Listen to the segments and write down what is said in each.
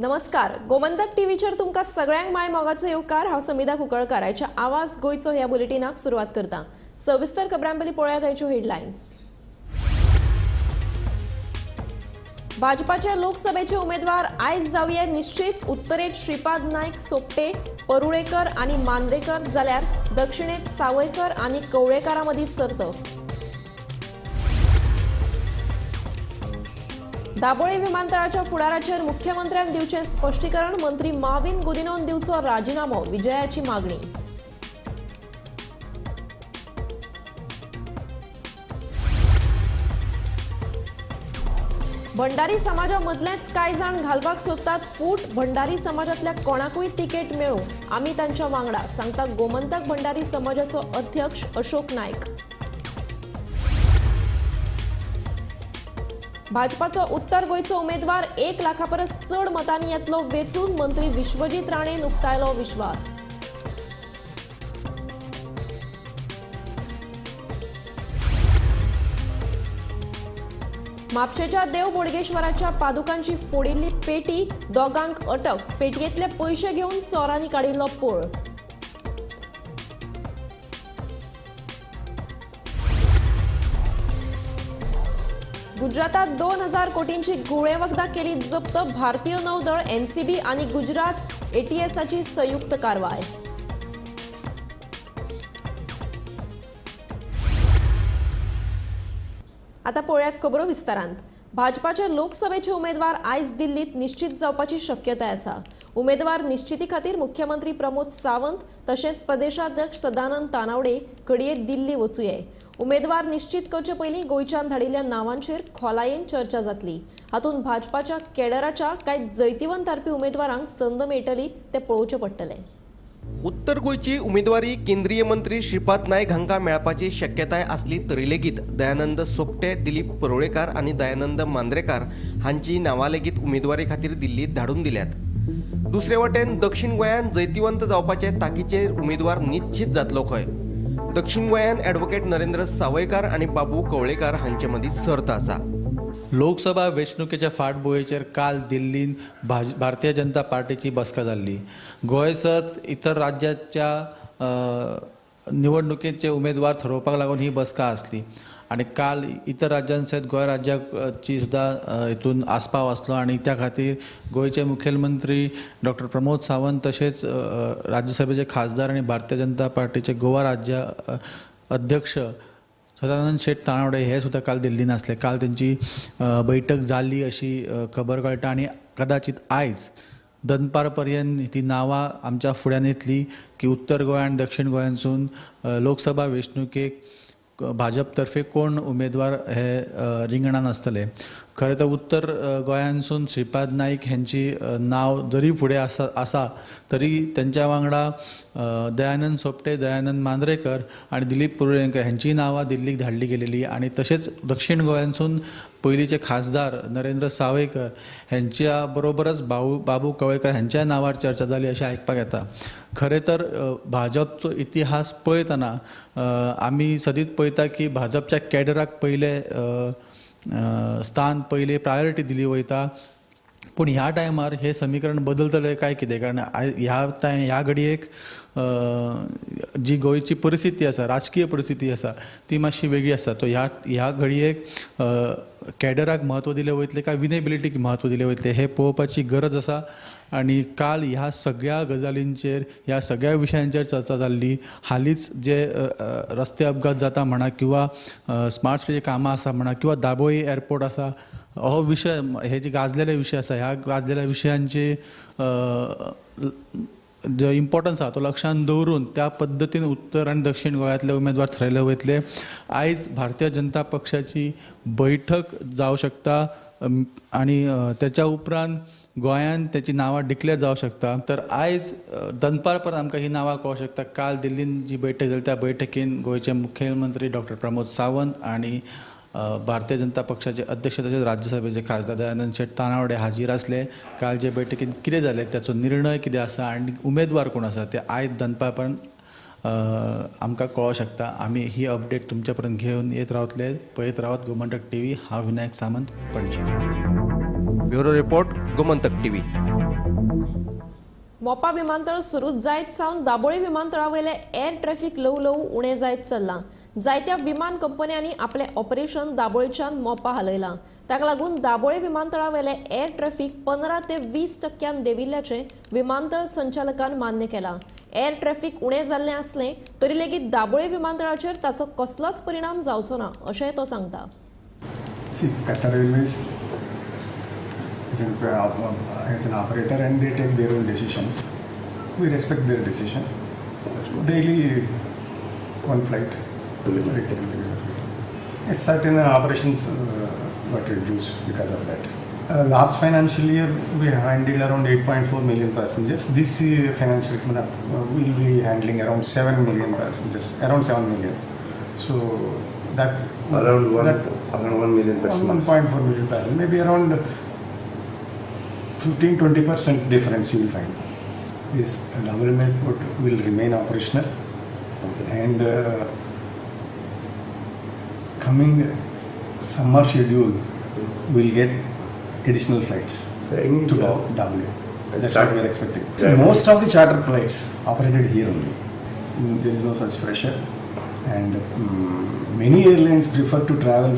नमस्कार, गोमंतक टीव्हीचेर तुमकां सगळ्यांक माय मोगाचो येवकार। हांव समिधा कुंकळकाराच्या आवाज गोयचो ह्या बुलेटिनाक सुरवात करता। सविस्तर खबरांपयलीं पळयात आयच्यो हेडलायन्स। भाजपाचे लोकसभेचे उमेदवार आयज जावये निश्चित। उत्तरेत श्रीपाद नायक सोपटे, परुळेकर आनी मांद्रेकर जाल्यार दक्षिणेत सावयकर आनी कवळेकारां मदीं सर्त। दाबोळे विमानतळाच्या फुडाराचेर मुख्यमंत्र्यांक दिवचे स्पष्टीकरण। मंत्री माविन गुदिन्होन दिवचो राजीनामो, विजयाची मागणी। भंडारी समाजा मदलेच कांय जाण घालपाक सोदतात फूट। भंडारी समाजातल्या कोणाकूय तिकेट मेळूं, आमी तांच्या वांगडा, सांगता गोमंतक भंडारी समाजाचो अध्यक्ष अशोक नायक। भाजपाचो उत्तर गोयचो उमेदवार 1 लाखा परस चड मतांनी येतलो वेचून। मंत्री विश्वजीत राणेन उक्तायलो विश्वास। म्हापशेच्या देव बोडगेश्वराच्या पादुकांची फोडिल्ली पेटी, दोगांक अटक। पेटयेंतले पयशे घेवन चोरांनी काडिल्लो पळ। गुजरातात 2000 कोटींची घुवळे वखदां केली जप्त। भारतीय नौदळ, एनसीबी आनी गुजरात एटीएसाची संयुक्त कारवाय। आता पळयात खबरो विस्तारांत। भाजपाचे लोकसभेचे उमेदवार आयज दिल्लीत निश्चित जावपाची शक्यताय आसा। उमेदवार निश्चिती खातीर मुख्यमंत्री प्रमोद सावंत तशेंच प्रदेशाध्यक्ष सदानंद तानावडे घडये दिल्ली वचूये। उमेदवार निश्चित करचे पयलीं गोंयच्यान धाडिल्ल्या नावांचेर खोलायेन चर्चा जातली। हातूंत भाजपाच्या केडराच्या कांय जैतिवंत थारपी उमेदवारांक संद मेळटली ते पळोवचें पडटलें। उत्तर गोंयची उमेदवारी केंद्रीय मंत्री श्रीपाद नायक हांकां मेळपाची शक्यताय आसली तरी लेगीत दयानंद सोपटे, दिलीप परुळेकार आनी दयानंद मांद्रेकार हांची नांवां लेगीत उमेदवारी खातीर दिल्लीत धाडून दिल्यात। दुसरे वटेन दक्षिण गोंयांत जैतिवंत जावपाचे तांकीचे उमेदवार निश्चित जातलो खंय। दक्षिण गोंयांत ॲडव्होकेट नरेंद्र सावयकार आनी बाबू कवळेकार हांचे मदीं सर्त आसा। लोकसभा वेंचणुकेच्या फाटभुंयेचेर काल दिल्लीन भारतीय जनता पार्टीची बसका जाल्ली। गोंय सत इतर राज्याच्या निवडणुकेचे उमेदवार ठरोवपाक लागून ही बसका आसली आणि काल इतर राज्यां सयत गोंय राज्याची सुद्धा हितून आस्पाव आसलो आणि त्या खातीर गोंयचे मुखेलमंत्री डॉक्टर प्रमोद सावंत तशेंच राज्यसभेचे खासदार आणि भारतीय जनता पार्टीचे गोवा राज्य अध्यक्ष सदानंद तानावडे हे सुद्धा काल दिल्लीन आसले। काल त्यांची बैठक जाल्ली अशी खबर कळटा आणि कदाचित आयज दनपार पर्यंत ती नावां आमच्या फुड्यान येतली की उत्तर गोंय आणि दक्षिण गोंयांसून लोकसभा वेंचणुकेक भाजप तर्फे कोण उमेदवार हे रिंगणान आसतले। खरें तर उत्तर गोंयांसून श्रीपाद नाईक हांची नाव जरी फुडें आसा तरी त्यांच्या वांगडा दयानंद सोपटे, दयानंद मांद्रेकर आणि दिलीप परुळेकर हांची नावां दिल्लीक धाडली गेलेली आणि तशेंच दक्षिण गोंयांसून पयलींचे खासदार नरेंद्र सावयकर हांच्या बरोबरच बाबू कवळेकर हांच्या नांवार चर्चा जाली अशें आयकपाक येता। खरें तर भाजपचो इतिहास पळयतना आमी सदीत पळयता की भाजपच्या कॅडराक पयले स्थान पयले प्रायोरिटी दिली वयता, पूण ह्या टायमार हे समीकरण बदलतले काय कितें, कारण ह्या घडयेक जी गोंयची परिस्थिती आसा, राजकीय परिस्थिती आसा ती मातशी वेगळी आसा। तो ह्या घडयेक कॅडराक म्हत्व दिलें वयतलें काय विनेबिलिटीक म्हत्व दिलें वयतलें हे पळोवपाची गरज आसा। आणि काल ह्या सगळ्या गजालींचेर, ह्या सगळ्या विशयांचेर चर्चा जाल्ली। हालींच जे रस्ते अपघात जाता म्हणा किंवा स्मार्ट सिटीची कामां आसा म्हणा किंवा दाबोळी एअरपोर्ट आसा, हो विशय हे जे गाजलेले विशय आसा ह्या गाजलेल्या विशयांचे जो इम्पॉर्टन्स आसा तो लक्षांत दवरून त्या पद्दतीन उत्तर आणि दक्षिण गोंयांतले उमेदवार थारायले वयतले। आयज भारतीय जनता पक्षाची बैठक जावं शकता आणि त्याच्या उपरांत गोंयांत त्याची नावां डिक्लेअर जावं शकता। तर आयज दनपार पर्यंत आमकां ही नावां कळूंक शकता। काल दिल्लीन जी बैठक जाली त्या बैठकीन गोंयचे मुखेलमंत्री डॉक्टर प्रमोद सावंत आणि भारतीय जनता पक्षाचे अध्यक्ष तसेच राज्यसभेचे खासदार दयानंद तानावडे हाजीर आसले। काल जे बैठकीन कितें जालें त्याचो निर्णय कितें आसा आणि उमेदवार कोण आसा ते आयज दनपार पर्यंत आमकां कळोंक शकता। आमी ही अपडेट तुमचे पर्यंत घेवन येत रावतले। पळयत रावत गोमंतक टीव्ही। हांव Vinayak Samant, Panaji. Bureau report, Gomantak TV. मोपा विमानतळ सुरू जायत सावन दाबोळे विमानतळावयले एअर ट्रॅफिक ल्हव ल्हव उणें जायत चल्लां. जायत्या विमान कंपन्यांनी आपले ऑपरेशन दाबोळेच्यान मोपा हालयलां. ताका लागून दाबोळे विमानतळावयले एअर ट्रॅफिक 15 ते 20% देंविल्ल्याचें विमानतळ संचालकान मान्य केलां. एअर ट्रॅफिक उणें जाल्लें आसलें तरी लेगीत दाबोळे विमानतळाचेर ताचो कसलोच परिणाम जावचो ना अशेंय तो सांगता. Qatar Airways is an operator and they take their own decisions. We respect their decision. Daily one flight. Certain operations got reduced because of that. Last financial year we handled around 8.4 million passengers. This financial year we'll be handling around 7 million passengers, around 7 million. So that around 1 million passengers. 1.4 million passengers, maybe around 15-20% difference you will find. This double airport will remain operational, and coming summer schedule will get additional flights to W. That's what we are expecting. So most of the charter flights operated here only. There is no such pressure, and many airlines prefer to travel,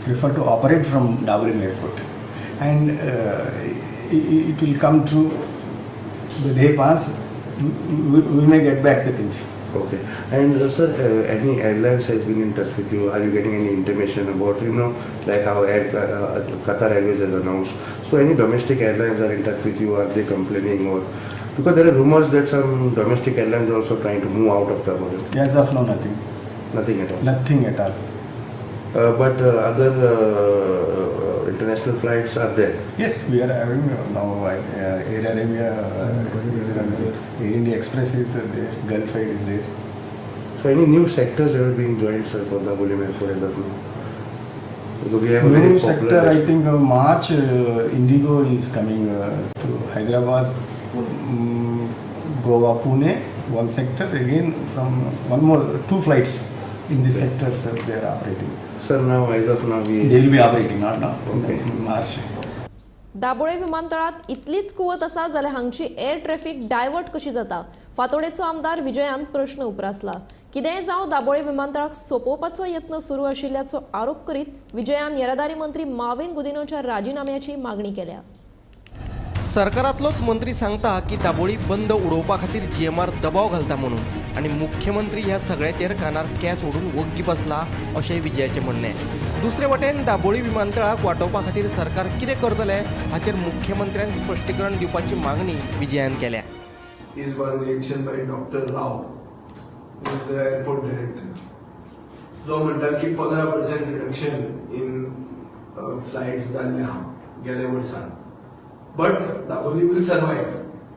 prefer to operate from Dublin Airport, and it will come to the day pass. We may get back the things. Okay. And sir, any airlines has been in touch with you? Are you getting any intimation about, like how Qatar Airways has announced? So any domestic airlines are in touch with you? Are they complaining, or because there are rumors that some domestic airlines are also trying to move out of the border? As of now, nothing. Nothing at all. Nothing at all. But other international flights are there. Yes, we are having now Air Arabia, Air India Express is there, Gulf Air is there. So any new sectors that are being joined, sir, for the Bulletin airport as of now? Because we have a very New popular sector, I think March, Indigo is coming to Hyderabad, Goa, Pune, one sector. Again, from one more, 2 flights in this sector, sir, they are operating. Sir, now as of now They will be operating, not now, Okay. in March. Dabole विमानतळात इतलीच कुवत आसा जाल्यार हांगची air traffic divert कशी जाता? फातोडेचो आमदार विजयान प्रश्न उपरासला. कितेंय जावं दाबोळे विमानतळाक सोंपोवपाचो यत्न सुरू आशिल्ल्याचो आरोप करीत विजयान येरादारी मंत्री माविन गुदिनोच्या राजिनाम्याची मागणी केल्या. सरकारांतलोच मंत्री सांगता की दाबोळी बंद उडोवपा खातीर GMR दबाव घालता म्हणून, आणि मुख्यमंत्री ह्या सगळ्याचेर कानार केंस ओडून वग्गी बसला अशेंय विजयाचें म्हणणें. दुसरे वटेन दाबोळी विमानतळाक वांटोवपा खातीर सरकार कितें करतले हाचेर मुख्यमंत्र्यान स्पश्टीकरण दिवपाची मागणी विजयान केल्या. Is one election by Dr. Rao, who is the airport director. जो म्हणटा की 15% रिडक्शन इन फ्लाइट्स जाल्ल्या गेल्या वर्सान. But Daboli will survive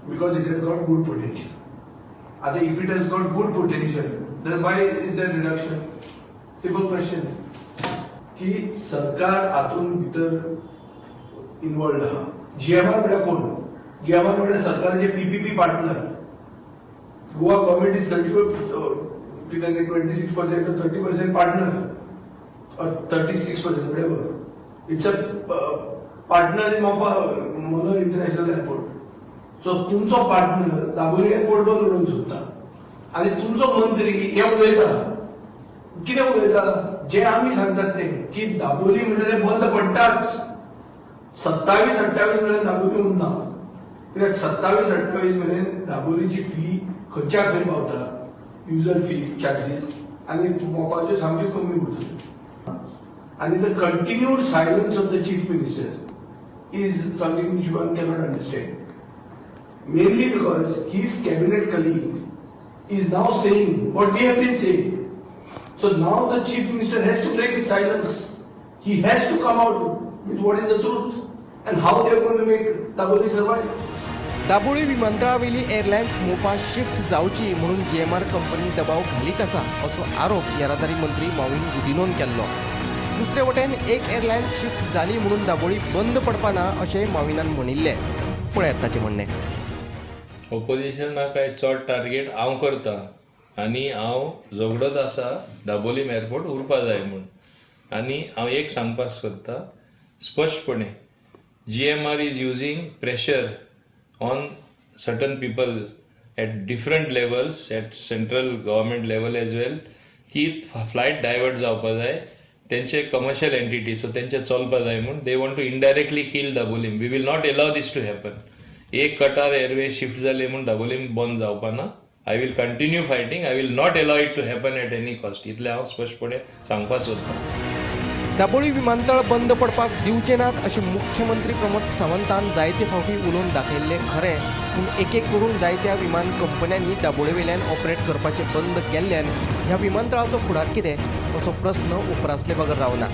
because it has got good potential. Other, if it has got good potential, then why is there reduction? Simple question. की सरकार आतून भितर इन्वॉल्ड आहा. GMR म्हळ्यार कोण? GMR म्हळ्यार सरकारचे PPP partner. Goa government is 26% or 30% partner or 36%, whatever. It's a partner in Monar International Airport. So तुमचो पार्टनर दाबोली एअरपोर्ट बंद उडोवंक सोदता आनी तुमचो मंत्री हे उलयता. कितें उलयता? जे आमी सांगतात ते की दाबोली म्हणजे ते बंद पडटाच. 27-28 मेरेन दाबोली उरना. कित्याक 27-28 मेरेन दाबोलीची फी खंयच्या खंय पावता, युजर फी चार्जीस, आनी मोपाच्यो सामक्यो कमी उरता. And the continued silence of the chief minister is something which one cannot understand. Mainly because his cabinet colleague is now saying what we have been saying. So now the chief minister has to break his silence. He has to come out with what is the truth and how they are going to make Daboli survive. Dabolim विमानतळावेली airlines Mopa shift जावची म्हणून GMR company दबाव घालीत आसा असो आरोप येरादारी मंत्री माविन गुदिनोन केल्लो. दुसरे वटेन एक एअरलायन शिफ्ट जाली म्हणून दाबोळी बंद पडपा ना अशेंय माविनान म्हणिल्लें. पळयात ताचें म्हणणें. ऑपोजिशनाक काय चड टार्गेट हांव करता आनी हांव झगडत आसा दाबोली एअरपोर्ट उरपा जाय म्हूण. आनी हांव एक सांगपाक सोदता स्पश्टपणे GMR is using pressure on certain people at different levels, at central government level as well, की फ्लायट डायवर्ट जावपा जाय, तेंचे कमर्शियल एंटिटी, सो तेंचे चलपा जाय म्हणून they want to indirectly kill Dabolim. We will not allow this to happen. एक Qatar airway shift जाले म्हणून दाबोलीम बंद जावपा ना. I will continue fighting. I will not allow it to happen at any cost. इतलें हांव स्पश्टपणे सांगपाक सोदतां. दाबोळी विमानतळ बंद पडपाक दिवचे नात अशें मुख्यमंत्री प्रमोद सावंतान जायते फावटी उलोवन दाखयल्लें खरें, पूण एक एक करून जायत्या विमान कंपन्यांनी दाबोळे वेल्यान ऑपरेट करपाचें बंद केल्ल्यान ह्या विमानतळाचो फुडार कितें असो प्रस्न उपरासले बगर रावना.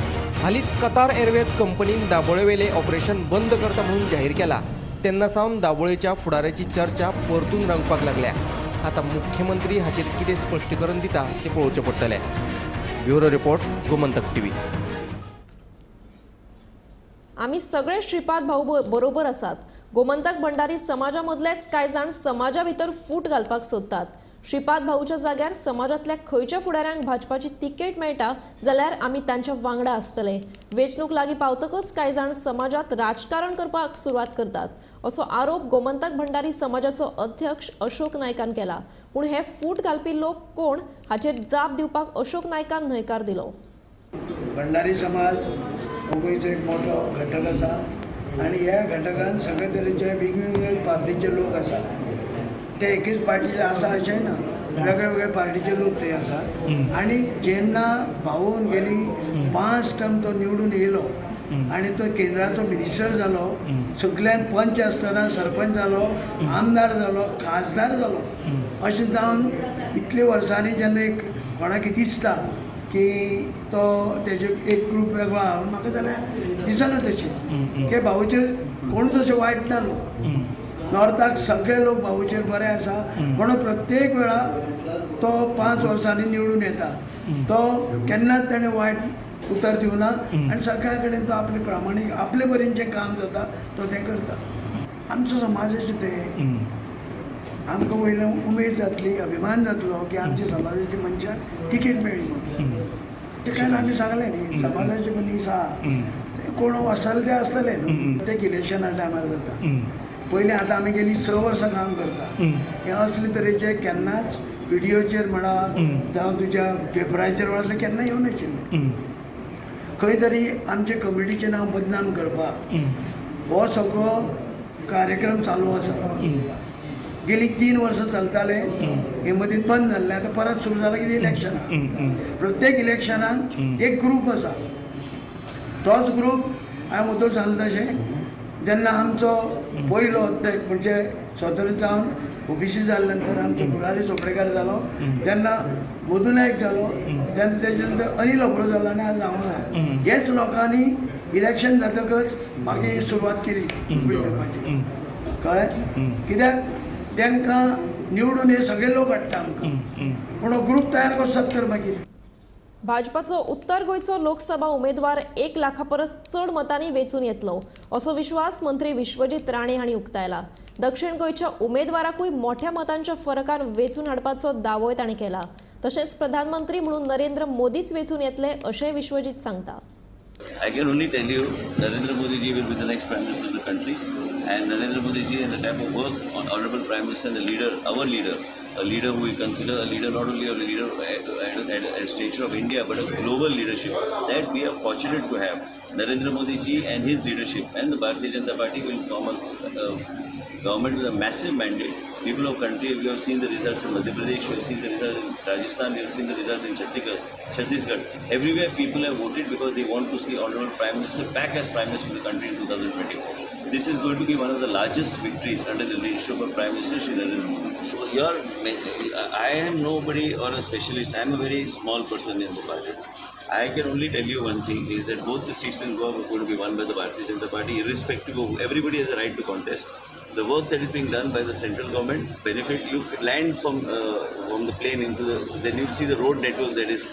हालींच कतार एअरवेज कंपनीन दाबोळे वेले ऑपरेशन बंद करता म्हणून जाहीर केला. तेन्ना सावन दाबोळेच्या फुडाऱ्याची चर्चा परतून रंगपाक लागल्या. आतां मुख्यमंत्री हाचेर कितें स्पश्टीकरण दिता तें पळोवचें पडटलें. Bureau report, Gomantak TV. आम्ही सगळे श्रीपाद भाऊ बरोबर आसात. गोमंतक भंडारी समाजामदलेच कांय जाण समाजा भितर फूट घालपाक सोदतात. श्रीपाद भाऊच्या जाग्यार समाजातल्या खंयच्या फुडाऱ्यांक भाजपाची तिकेट मेळटा जाल्यार आमी तांच्या वांगडा आसतले. वेंचणूक लागीं पावतकच कांय जाण समाजात राजकारण करपाक सुरवात करतात असो आरोप गोमंतक भंडारी समाजाचो अध्यक्ष अशोक नायकान केला. पूण हे फूट घालपी लोक कोण हाचेर जाप दिवपाक अशोक नायकान न्हयकार दिलो. भंडारी समाज हो गोंयचो एक मोठो घटक आसा आनी ह्या घटकान सगळे तरेचे वेगवेगळे पार्टीचे लोक आसात. ते एकच पार्टीचे आसा अशेंय ना, वेगळे वेगळे पार्टीचे लोक ते आसात. आनी जेन्ना भाऊन गेली 5 टर्म तो निवडून येयलो आनी तो केंद्राचो मिनिस्टर जालो, सगळ्यान पंच आसतना सरपंच जालो, आमदार जालो, खासदार जालो. अशें जावन इतले वर्सांनी जेन्ना एक कोणाक दिसता की तो तेजे एक ग्रूप वेगळो आहा, म्हाका जाल्यार दिसना तशें की भाऊचेर कोणूच अशें वायट ना लोक. नॉर्थाक सगळे लोक भाऊचेर बरे आसा, म्हणून प्रत्येक वेळा तो 5 वर्सांनी निवडून येता. तो केन्नाच ताणें वायट उतर दिवना आनी सगळ्या कडेन तो आपले प्रामाणीक आपले परीन जें काम जाता तो तें करता. आमचो समाजाचें तें आमकां वयल्यान उमेद जातली, अभिमान जातलो की आमच्या समाजाच्या मनशाक तिकेट मेळ्ळी म्हणून. तेका आमी सांगलें न्ही, समाजाचे मनीस आहा ते कोण वसाल ते आसतले न्हू. प्रत्येक इलेक्शना टायमार जाता. पयलीं आतां आमी गेलीं 6 वर्सां काम करता. हे असले तरेचे केन्नाच व्हिडियोचेर म्हणा जावं तुज्या पेपराचेर वाचलें केन्ना येवं नाशिल्लें. खंय तरी आमचे कमिटीचें नांव बदनाम करपाक हो सगळो कार्यक्रम चालू आसा. गेली 3 वर्सां चलताले, हे मदीं बंद जाल्लें. आतां परत सुरू जालां कितें इलेक्शनां. प्रत्येक इलेक्शनाक एक ग्रूप आसा. तोच ग्रूप हांवें मुद्दो सांगलें तशें जेन्ना आमचो पयलो अध्यक्ष म्हणजे स्वतंत्र जावन ओबीसी जाल्या नंतर आमचो मुरारी चोपडेकार जालो, जेन्ना मधुनायक जालो, तेन्ना तेजे नंतर अनिल अब्रो जालो आनी आज हांव ना. हेच लोकांनी इलेक्शन जातकच मागीर सुरवात केली करपाची. कळ्ळें? कित्याक तांकां निवडून हे सगळे लोक हाडटा आमकां, पूण हो ग्रूप तयार करतात तर मागीर. भाजपाचो उत्तर गोंयचो लोकसभा उमेदवार 1 लाखा परस चड मतांनी वेंचून येतलो असो विश्वास मंत्री विश्वजीत राणे हांणी उक्तायला. दक्षिण गोंयच्या उमेदवाराकूय मोठ्या मतांच्या फरकान वेंचून हाडपाचो दावोय तांणी केला. तशेंच प्रधानमंत्री म्हणून नरेंद्र मोदीच वेंचून येतले अशेंय विश्वजीत सांगता. I can only tell you Narendra Modi ji will be the next Prime Minister of the country, and Narendra Modi ji and the type of work on Honorable Prime Minister and the leader, our leader, a leader who we consider a leader not only of the leader at stature of India but a global leadership that we are fortunate to have. Narendra Modi ji and his leadership and the Bharatiya Janata Party will form a government with a massive mandate. People of country, we have seen the results in Madhya Pradesh, we have seen the results in Rajasthan, we have seen the results in Chhattisgarh. Everywhere people have voted because they want to see Honorable Prime Minister back as Prime Minister of the country in 2024. This is going to be one of the largest victories under the leadership of Prime Minister Shri Narendra Modi. I am nobody or a specialist. I am a very small person in the party. I can only tell you one thing is that both the seats in Goa are going to be won by the Bharatiya Janata Party, irrespective of everybody has a right to contest. The work that is being done by the central government benefit you land from the plane into the, so then you see the road network that is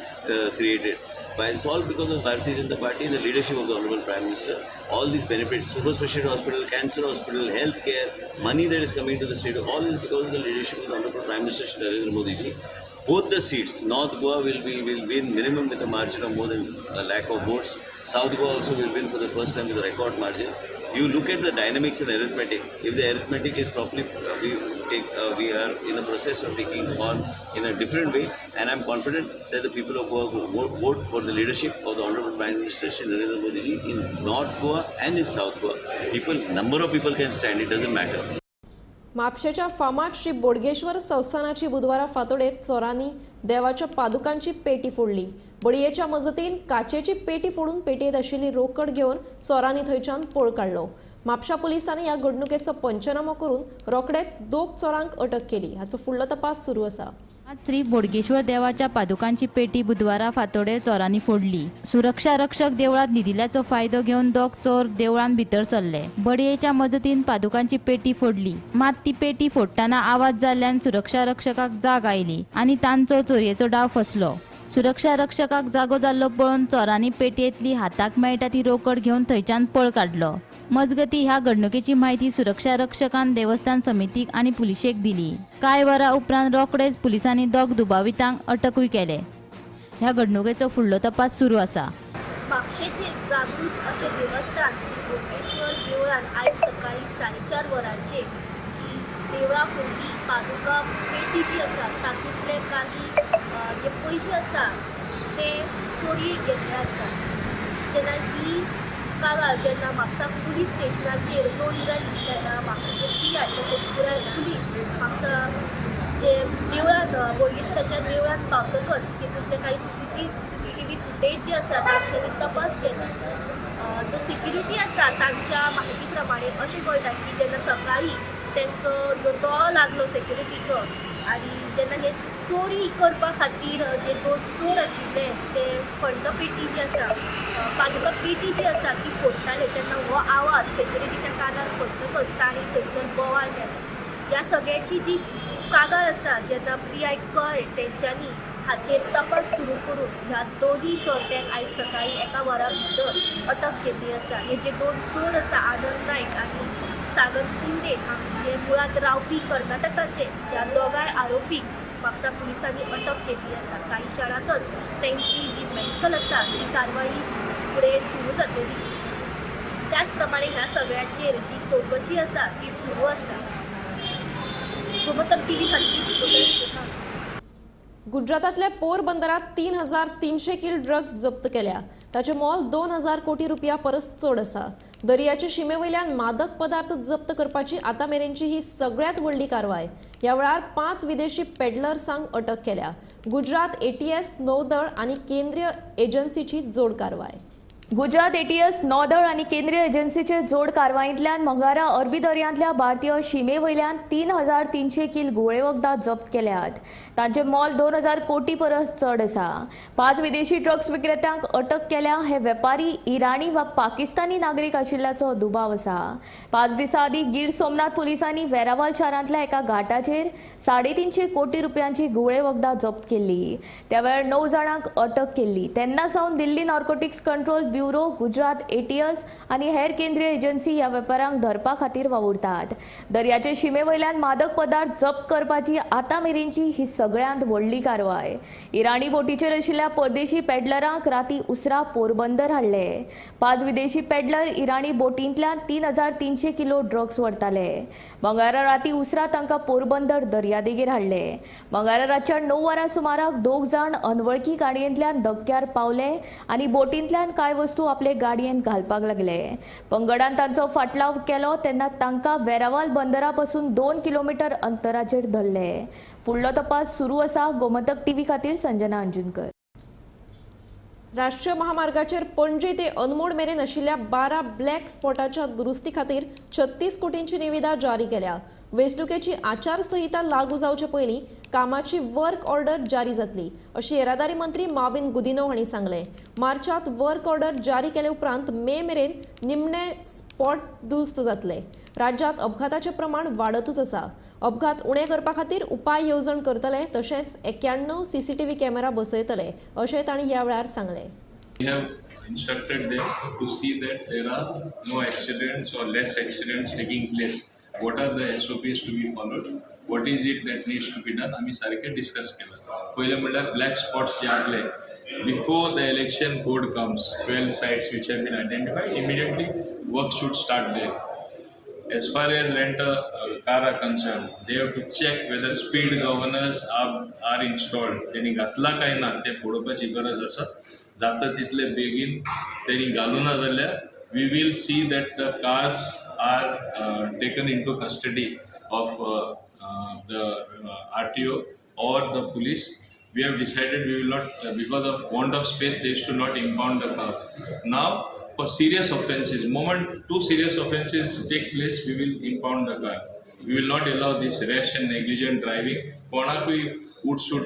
created. But it's all because of Bharatiya Janata Party and the leadership of the Honorable Prime Minister. All these benefits, super specialty hospital, cancer hospital, healthcare, money that is coming to the state, all is because of the leadership of the Honorable Prime Minister Shri Narendra Modi ji. Both the seats, North Goa will win minimum with a margin of more than 1 lakh of votes. South Goa also will win for the first time with a record margin. You look at the dynamics and arithmetic. If the arithmetic is properly, we are in the process of taking on in a different way, and I'm confident that the people of Goa will vote for the leadership of the Honorable Prime Minister Shri Narendra Modi ji in North Goa and in South Goa. Number of people can stand. It doesn't matter. म्हापशेच्या फामाद श्री बोडगेश्वर संस्थानाची बुधवारा फांतोडेर चोरांनी देवाच्या पादुकांची पेटी फोडली. बडयेच्या मजतीन काचेची पेटी फोडून पेटयेत आशिल्ली रोकड घेवन चोरांनी थंयच्यान पळ काडलो. म्हापशा पुलिसांनी ह्या घडणुकेचो पंचनामो करून रोखडेच 2 चोरांक अटक केली. हाचो फुडलो तपास सुरू आसा. श्री बोडगेश्वर देवाच्या पादुकांची पेटी बुधवारा फांतोडेर चोरांनी फोडली. सुरक्षा रक्षक देवळात न्हिदिल्ल्याचो फायदो घेवन 2 चोर देवळान भितर सरले. बडयेच्या मजतीन पादुकांची पेटी फोडली. मात ती पेटी फोडटाना आवाज जाल्ल्यान सुरक्षा रक्षकाक जाग आयली आनी तांचो चोरयेचो डाव फसलो. सुरक्षा रक्षकाक जागो जाल्लो पळोवन चोरांनी पेटयेंतली हाताक मेळटा ती रोकड घेवन थंयच्यान पळ काडलो. मजगती ह्या घडणुकेची माहिती सुरक्षा रक्षकान देवस्थान समितीक आनी पुलिशेक दिली. कांय वरां उपरांत रोखडेच पुलिसांनी 2 दुबावितांक अटकूय केले. ह्या घडणुकेचो फुडलो तपास सुरू आसा. म्हापशेचे जागृत अशें देवस्थान श्री बोडगेश्वर देवळान आयज सकाळी 4:30 वरांचेर जी देवळा फोडली पादुका पेटी जी आसा तातूंतले काही जे पयशे आसा ते चोरयेक गेल्ले आसा. जेन्ना ही कागाळ जेन्ना म्हापसा पुलीस स्टेशनाचेर नोंद जाली तेन्ना म्हापसाचे PI तशेंच पुराय पुलीस म्हापसा जे देवळांत बोडगेश्वराच्या देवळांत पावतकच तितूंतले काही CCTV फुटेज जे आसा तांच्यांनी तपास केला. जो सिक्युरिटी आसा तांच्या माहिती प्रमाणे अशें कळटा की जेन्ना सकाळी तेंचो जो दोळो लागलो सेक्युरिटीचो आनी जेन्ना हे चोरी करपा खातीर जे 2 चोर आशिल्ले ते फंड पेटी जी आसा पादुका पेटी जी आसा ती फोडटाले तेन्ना हो आवाज सेक्युरिटीच्या कानार पडटकच तांणी थंयसर बोवाळ केलो. ह्या सगळ्याची जी कागाळ आसा जेन्ना PI कळ्ळें तेंच्यांनी हाचेर तपास सुरू करून ह्या दोनी चोरट्यांक आयज सकाळी 1 वरा भितर अटक केल्ली आसा. हे जे 2 चोर आसा आनंद नायक आनी सागर शिंदे हे मुळात रावपी कर्नाटकाचे ह्या दोगांय आरोपीक म्हापसा पुलिसांनी अटक केल्ली आसा. काही क्षणांतच तेंची जी मेडिकल आसा ती कारवाई फुडें सुरू जातली. त्याच प्रमाणे ह्या सगळ्याचेर जी चौकशी आसा ती सुरू आसा. गोमंतक TV खातीर गुजरातातल्या पोरबंदरात 3,300 किल ड्रग्स जप्त केल्या. ताचे मोल 2,000 कोटी रुपया परस चड आसा. दर्याचे शिमेवयल्यान मादक पदार्थ जप्त करपाची आतामेरेनची ही सगळ्यात व्हडली कारवाय. ह्या वेळार 5 विदेशी पेडलर्सांक अटक केल्या. गुजरात ATS नौदळ आनी केंद्रीय एजन्सीची जोड कारवाय. गुजरात ATS नौदळ आनी केंद्रीय एजन्सीचे जोड कारवायेंतल्यान मंगळारा अरबी दर्यांतल्या भारतीय शिमेवयल्यान 3,300 किल गुळे वखदां जप्त केल्यात. तांचे मोल 2,000 कोटी परस चड आसा. 5 विदेशी ड्रग्स विक्रेत्यांक अटक केल्या. हे वेपारी इराणी वा पाकिस्तानी नागरीक आशिल्ल्याचो दुबाव आसा. 5 दिसां आदी गीर सोमनाथ पुलिसांनी वेरावल शारांतल्या एका घाटाचेर 350 कोटी रुपयांची गुळे वखदां जप्त केल्ली. त्या वेळार 9 जाणांक अटक केल्ली. तेन्ना सावन Delhi narcotics control bureau, Gujarat ATS आनी हेर केंद्रीय एजन्सी ह्या वेपाऱ्यांक धरपा खातीर वावुरतात. दर्याचे शिमेवयल्यान मादक पदार्थ जप्त करपाची आतामेरेनची ही सगळ्यांत व्हडली कारवाय. इराणी बोटीचेर आशिल्ल्या परदेशी पेडलरांक राती उसरा पोरबंदर हाडले. 5 विदेशी पेडलर इराणी बोटींतल्यान 3,300 किलो ड्रग्स व्हरताले. मंगळारा राती उसरा तांकां पोरबंदर दर्यादेगेर हाडले. मंगळारा रातच्या 9 वरां सुमाराक 2 जाण अनवळखी गाडयेंतल्यान धक्क्यार पावले आनी बोटींतल्यान कांय वस्तू आपले गाडयेंत घालपाक लागले. पंगडान तांचो फाटलाव केलो तेन्ना तांकां वेरावल बंदरा पासून 2 किलोमीटर अंतराचेर धरले. फुडलो तपास सुरू आसा. गोमंतक TV खातीर संजना अंजुनकर. राष्ट्रीय महामार्गाचेर पणजी ते अनमोड मेरेन आशिल्ल्या 12 ब्लॅक स्पॉटाच्या दुरुस्ती खातीर 36 कोटींची निविदा जारी केल्या. वेंचणुकेची आचारसंहिता लागू जावचे पयलीं कामाची वर्क ऑर्डर जारी जातली अशी येरादारी मंत्री माविन गुदिनो हांणी सांगलें. मार्चांत वर्क ऑर्डर जारी केले उपरांत मे मेरेन निमणे स्पॉट दुरुस्त जातले. राज्यांत अपघाताचें प्रमाण वाडतच आसा. अपघात उणे करपा खातीर उपाय येवजण करतले तशेंच 91 CCTV कॅमेरा बसयतले अशें तांणी ह्या वेळार सांगलें. We have instructed them to see that there are no accidents or less accidents taking place. What are the SOPs to be followed? What is it that needs to be done? आम्ही सारखे discuss केलं. पहिलं म्हणल्यार black spots जे आसले before the election code comes, 12 sites which have been identified, immediately work should start there. As far as rent a car are concerned, they have to check whether speed governors are installed. त्यांनी घातला काय ना ते पळोवपाची गरज आसा. जाता तितले बेगीन त्यांनी घालूं ना जाल्यार we will see that the cars are taken into custody of the RTO or the police. We have decided we will not, because of want of space, they should not impound the car. Now, for serious offences, moment 2 serious offences take place, we will impound the car. We will not allow this rash and negligent driving. कोणाकूय उठसूट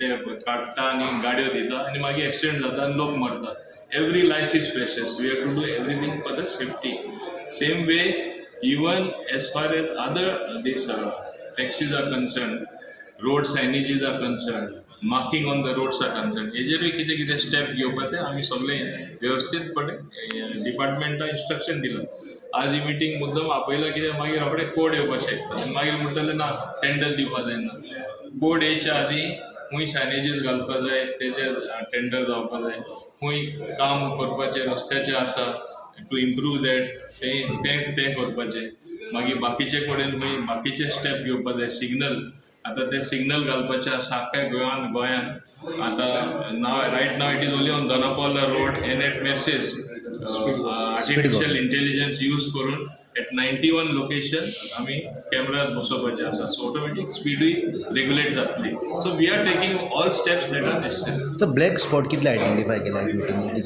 ते काडटा आनी गाडयो दिता आनी मागीर accident जाता आनी लोक मरता. Every life is precious. We have to do everything for the safety. Same way, even as far as other these taxis are concerned, road signages are concerned, marking on the roads are concerned. हेजेरूय कितें कितें step घेवपाचे आमी सगळे वेवस्थीतपणे डिपार्टमेंटा instruction दिलां. आज ही meeting मुद्दम आपयला कित्याक मागीर रोखडे कोड येवपाक शकता आनी मागीर म्हणटले ना टेंडर दिवपाक जायना. कोड येयच्या आदी खूंय सायनेजीस घालपाक जाय, तेजे टेंडर जावपाक जाय, खूंय काम करपाचें रस्त्याचें आसा टू इम्प्रूव दॅट तें करपाचें. मागीर बाकीचे कडेन बाकीचे स्टेप घेवपाक जाय. सिग्नल आता ते सिग्नल घालपाचे आसा आख्या गोंयान. आता right now it is only on Dona Paula road N eight Merces artificial intelligence use करून at 91 लोकेशन आमी कॅमेराज बसोवपाचे आसा. सो ऑटोमॅटीक स्पीडूय रेग्युलेट जातली. So we R taking all steps that R necessary. So black spot कितले आयडेंटिफाय केला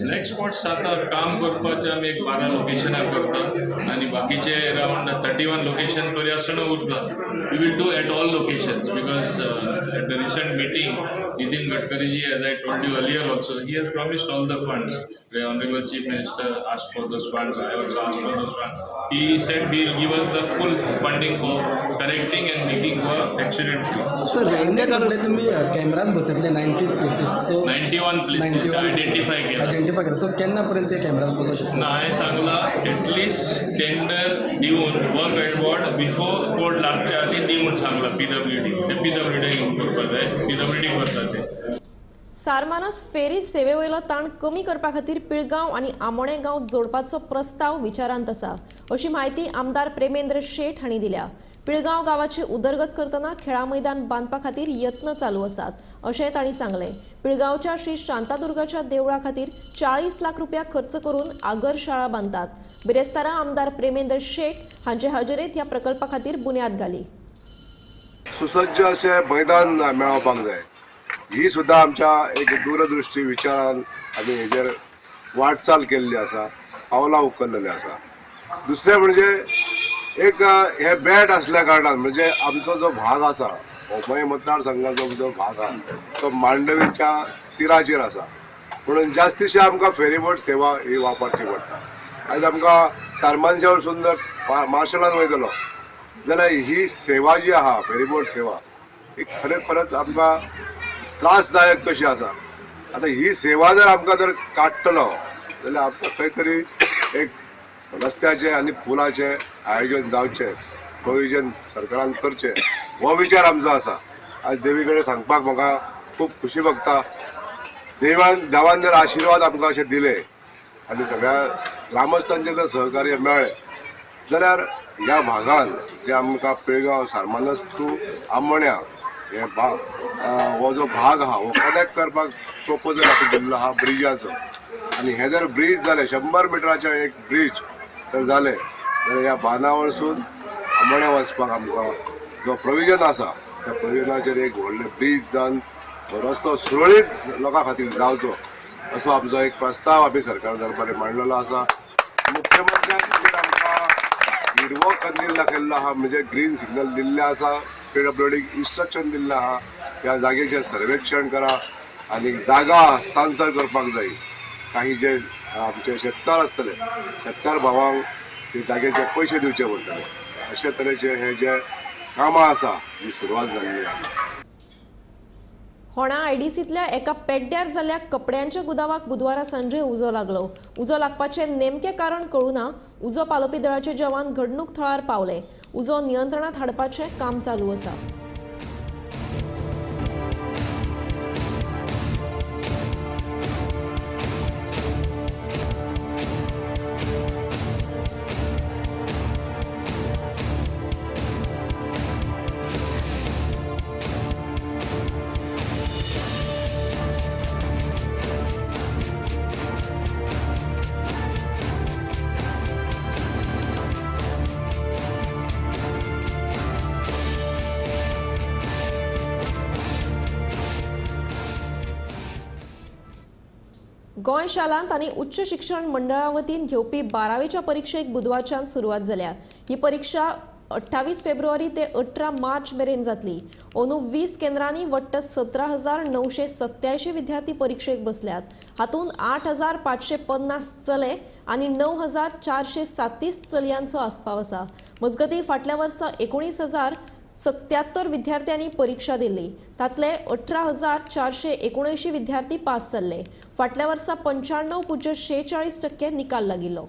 black spots आता काम करपाचे आमी एक 12 लोकेशनार करता आनी बाकीचे अराउंड 31 लोकेशन तरी आसतना उरता. We will do at all locations because at the recent meeting Nitin Gadkari ji, as I told you earlier also, he has promised all the funds. The Honorable Chief Minister asked for those funds. I also asked for those funds. He said he will give us the full funding for correcting and making work accident free. Sir, इंडियाकडे तुम्ही कॅमेरात बसवले 90 places. So 91 places identify केला. So केन्नापर्यंत ते कॅमेरात बसवू शकता? ना हांवें सांगला at least tender दिवन वर्क एडवर्ड बिफोर कोड लागच्या आदी दी म्हूण सांगला PWD. ते PWD करपा जाय. PWD करता ते. सारमानस फेरी सेवेवयलो ताण कमी करपा खातीर पिळगांव आनी आमोणे गांव जोडपाचो प्रस्ताव विचारांत आसा अशी माहिती आमदार प्रेमेंद्र शेठ हांणी दिल्या. पिळगांव गांवाची उदरगत करतना खेळा मैदान बांदपा खातीर यत्न चालू आसात अशें तांणी सांगलें. पिळगांवच्या श्री शांतादुर्गाच्या देवळा खातीर 40 लाख रुपया खर्च करून आगर शाळा बांदतात. बिरेस्तारा आमदार प्रेमेंद्र शेठ हांचे हाजेरीत ह्या प्रकल्पा खातीर बुन्याद घाली. सुसज्ज अशें मैदान मेळोवपाक जाय. ही सुद्दां आमच्या एक दूरदृश्टी विचारान आमी हेजेर वाटचाल केल्ली आसा, पावलां उखल्लेलीं आसा. दुसरें म्हणजे एक हे बॅट आसल्या कारणान म्हणजे आमचो जो भाग आसा मय मतदारसंघाचो जो भाग आसा तो मांडवीच्या तिराचेर आसा. म्हणून जास्तीशी आमकां फेरीबोट सेवा ही वापरची पडटा. आयज आमकां सारमानशा वरसून जर मार्शलान वयतलो जाल्यार ही सेवा जी आहा फेरीबोट सेवा ही खरेंच आमकां त्रासदायक कशी आसा. आतां ही सेवा जर आमकां जर काडटलो जाल्यार आमकां खंय तरी एक रस्त्याचे आनी पुलाचे आयोजन जावचें, प्रोविजन सरकारान करचें हो विचार आमचो आसा. आज देवी कडेन सांगपाक म्हाका खूब खुशी भोगता. देवान जर आशिर्वाद आमकां अशें दिले आनी सगळ्या ग्रामस्थांचें जर सहकार्य मेळ्ळें जाल्यार ह्या भागान जे आमकां पिळगांव सारमानस टू आमोण्या हे हो जो भाग आहा हो कनेक्ट करपाक प्रोपोजल आतां दिल्लो आहा ब्रिजाचो. आनी हे जर ब्रीज जालें 100 मिटराचें एक ब्रीज जर जालें जाल्यार ह्या बाना वरसून आमोण्या वचपाक आमकां जो प्रोविजन आसा त्या प्रोविजनाचेर एक व्हडलें ब्रीज जावन तो रस्तो सुरळीत लोकां खातीर जावचो असो आमचो एक प्रस्ताव आमी सरकार दरबारी मांडलेलो आसा. मुख्यमंत्र्यान आमकां हिरवो कंदील दाखयल्लो आहा म्हणजे ग्रीन सिग्नल दिल्लें आसा. PWD इन्स्ट्रक्शन दिल्लें आहा ह्या जागेचें सर्वेक्षण करा आनी जागा हस्तांतर करपाक जाय. काही जे आमचे शेतकार आसतले शेतकार भावांक ते जागेचे पयशे दिवचे पडटले. अशे तरेचे हे जे कामां आसा ही सुरवात जाल्ली आसा. होणा आयडीसीतल्या एका पेड्ड्यार जाल्ल्या कपड्यांच्या गुदावाक बुधवारा सांजे उजो लागलो. उजो लागपाचें नेमकें कारण कळुना. उजो पालोवपी दळाचे जवान घडणूक थळार पावले. उजो नियंत्रणात हाडपाचें काम चालू आसा. गोंय शालांत आनी उच्च शिक्षण मंडळा वतीन घेवपी 12वीच्या परीक्षेक बुधवारच्यान सुरवात जाल्या. ही परीक्षा 28 फेब्रुवारी ते 18 मार्च मेरेन जातली. अंदू 20 केंद्रांनी वट्ट 17,987 विद्यार्थी परीक्षेक बसल्यात. हातूंत 8,550 चले आनी 9,437 चलयांचो आस्पाव आसा. मजगतीं फाटल्या वर्सा 19,077 विद्यार्थ्यांनी परीक्षा दिल्ली. तातले 18,479 विद्यार्थी पास जाल्ले. फाटल्या वर्सा 95.46% निकाल लागिल्लो.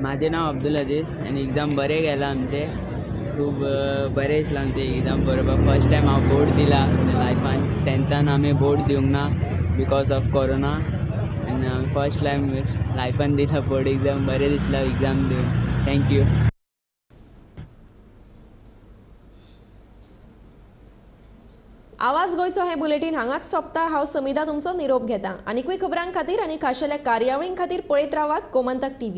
माझे नाव अब्दुल अजीज आणि एग्जाम बरे गेला आमचे. खूप बरे दिसला आमचे एग्जाम बरोबर. फर्स्ट टाइम हांव बोर्ड दिला लायफान. 10थान आमी बोर्ड दिवंक ना बिकॉज ऑफ कोरोना आनी हांवें फर्स्ट टाइम लायफान दिला बोर्ड एग्जाम. बरे दिसला एग्जाम दिवन. थँक्यू. आवाज गोयचो हे बुलेटिन हांगाच सोंपता. हांव समिधा तुमचो निरोप घेता. आनीकूय खबरां खातीर आनी खाशेल्या कार्यावळीं खातीर पळयत रावात गोमंतक TV.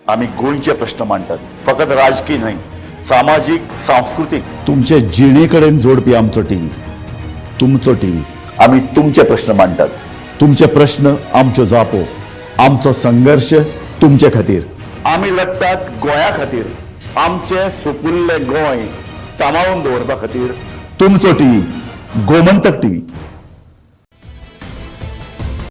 आम्ही गोंयचे प्रश्न मांडतात. फकत राजकीय नाही, सामाजिक सांस्कृतिक. तुमचे जिणेकडेन जोडपी आमचो टीव्ही, तुमचो टीव्ही. आम्ही तुमचे प्रश्न मांडतात. तुमचे प्रश्न आमच्यो जापो, आमचो संघर्ष तुमचे खातीर. आम्ही लढतात गोंया खातीर. आमचे सोपुल्ले गोंय सांबाळून दवरपा खातीर. तुमचो टीव्ही, गोमंतक टीव्ही.